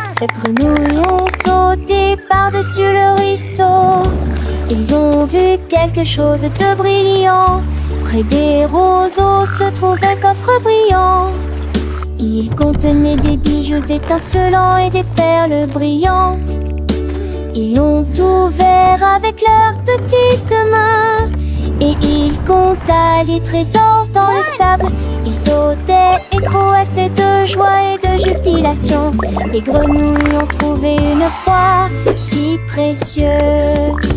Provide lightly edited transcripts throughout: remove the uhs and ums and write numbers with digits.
Ces grenouilles ont sauté par-dessus le ruisseau. Ils ont vu quelque chose de brillant. Près des roseaux se trouve un coffre brillant. Il contenait des bijoux étincelants et des perles brillantes. Ils l'ont ouvert avec leurs petites mains et ils comptaient les trésors dans le sable. Ils sautaient et croassaient de joie et de jubilation. Les grenouilles ont trouvé une proie si précieuse.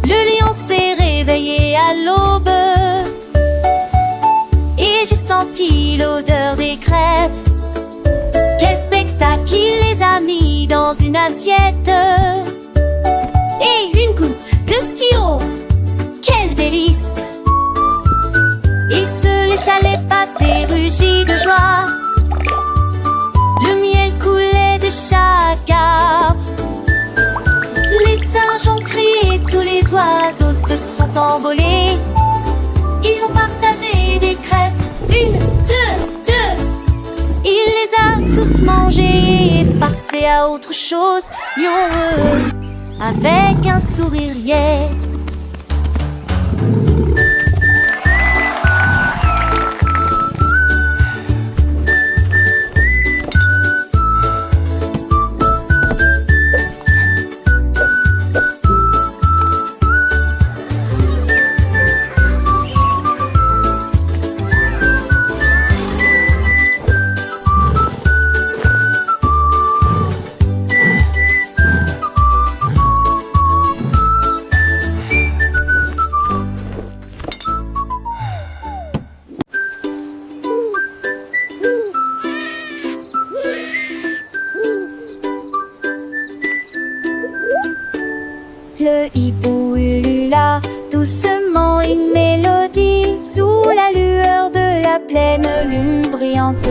Le lion s'est réveillé à l'aube et j'ai senti l'odeur des crêpes. Quel spectacle, il les a mis dans une assiette et une goutte de sirop. Quel délice! Il se lécha les pattes et rugit de joie. Le miel coulait de chaque arbre. Les singes ont crié, tous les oiseaux se sont envolés. Ils ont partagé des crêpes, une, deux. Il les a tous mangés et passé à autre chose. Lion heureux, avec un sourire lié. Le hibou ulula doucement une mélodie sous la lueur de la pleine lune brillante.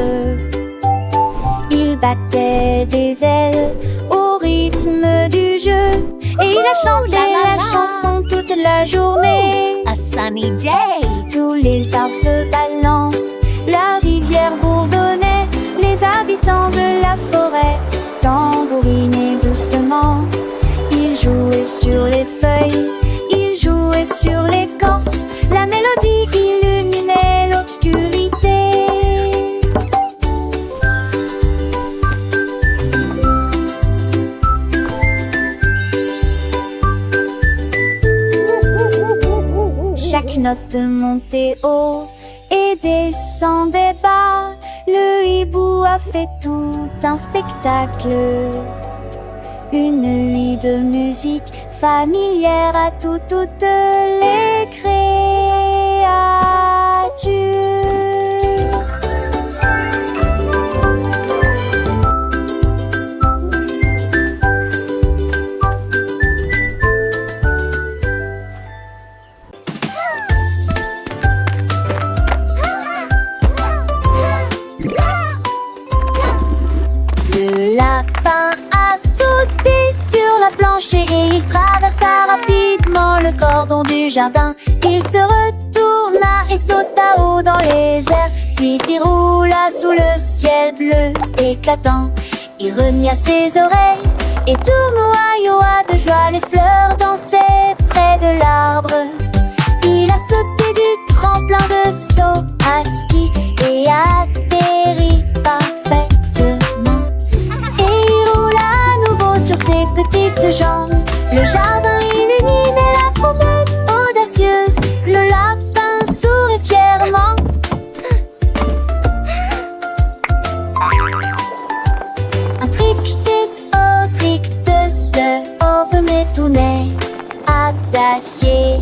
Il battait des ailes au rythme du jeu et il a chanté la chanson toute la journée. A sunny day. Tous les arbres se balancent, la rivière bourdonnait, les habitants de la forêt tambourinaient doucement. Ils jouaient sur les feuilles, ils jouaient sur l'écorce, la mélodie illuminait l'obscurité. Chaque note montait haut et descendait bas. Le hibou a fait tout un spectacle. Une nuit de musique familière à toutes les créatures. Le lapin a sauté sur la planche et il traversa rapidement le cordon du jardin. Il se retourna et sauta haut dans les airs, puis s'y roula sous le ciel bleu éclatant. Il renia ses oreilles et tournoya de joie, les fleurs dansaient près de l'arbre. Il a sauté du tremplin de saut à ski et atterri parfaitement. Et il roula à nouveau sur ses petites jambes. Le jardin illuminé, la promenade audacieuse. Le lapin sourit fièrement. Un trick-tit, oh trick-test, oh venez tourner, attaché.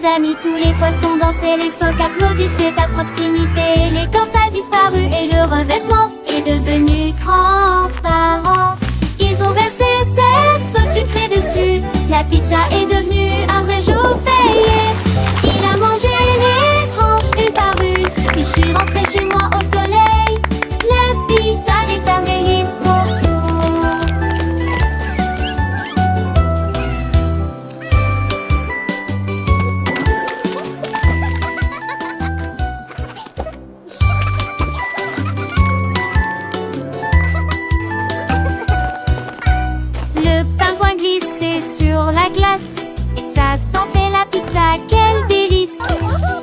ses amis, tous les poissons dansaient, les phoques applaudissaient à proximité. L'écorce a disparu et le revêtement est devenu transparent. Ils ont versé cette sauce sucrée dessus. La pizza est devenue un vrai jour férié. Il a mangé les tranches une par une, puis je suis rentrée chez moi au soleil. La pizza est un délice pour nous. Le pingouin glissait sur la glace, ça sentait la pizza, quel délice.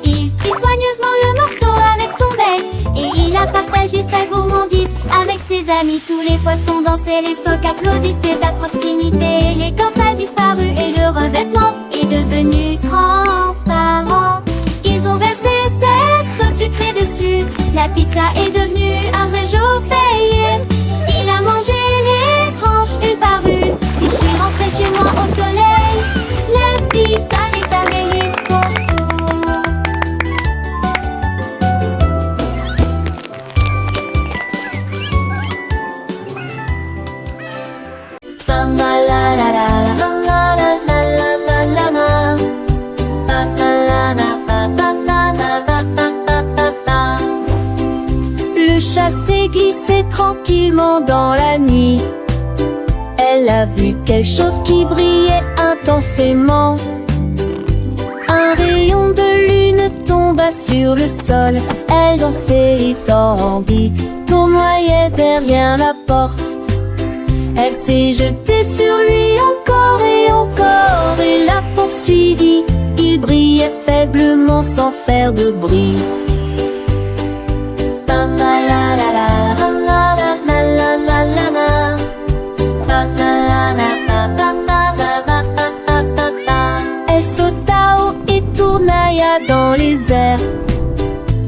Il prit soigneusement le morceau avec son bec et il a partagé sa gourmandise avec ses amis. Tous les poissons dansaient, les phoques applaudissaient à proximité. L'écorce a disparu et le revêtement est devenu transparent. Ils ont versé cette sauce sucrée dessus. La pizza est devenue un vrai jour férié. Il a mangé les tranches une par une, puis je suis rentrée chez moi au soleil. La pizza est un délice pour nous. Le chat s'est glissé tranquillement dans la nuit. Elle a vu quelque chose qui brillait intensément. Un rayon de lune tomba sur le sol. Elle dansait étendue, tournoyait derrière la porte. Elle s'est jetée sur lui encore et l'a poursuivi. Il brillait faiblement sans faire de bruit. Elle sauta haut et tournailla dans les airs.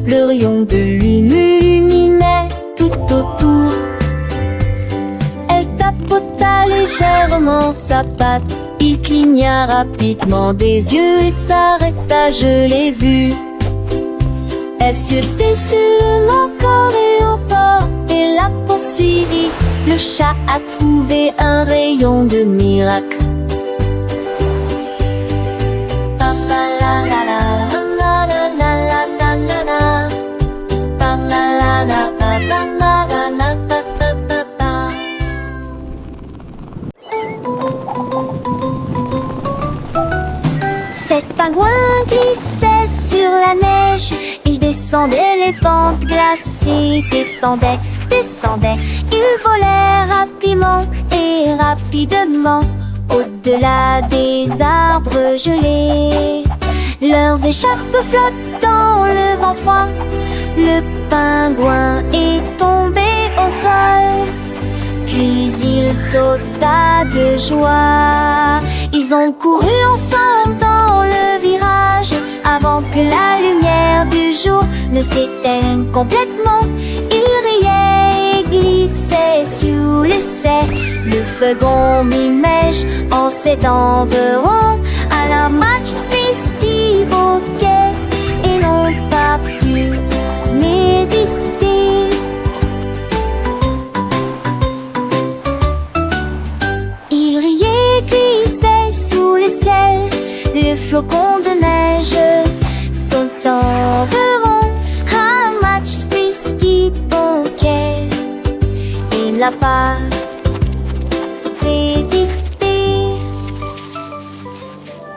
Le rayon de lune illuminait tout autour. Elle tapota légèrement sa patte. Il cligna rapidement des yeux et s'arrêta, je l'ai vu. Elle sautait sur encore et l'a poursuivi. Le chat a trouvé un rayon de miracle. Cet pingouin glissait sur la neige. Il descendait les pentes glacées, descendait. Il volait rapidement et rapidement au-delà des arbres gelés. Leurs écharpes flottent dans le vent froid. Le pingouin est tombé au sol, puis il sauta de joie. Ils ont couru ensemble dans le virage avant que la lumière du jour ne s'éteigne complètement. Ils riaient et glissaient sous l'essai. Le feugon mi-mèche en s'étenveront à la match festive au quai et n'ont pas pu résister. Ils riaient et glissaient sous le ciel. Le flocon de neige s'enverront à match festive au quai et n'a pas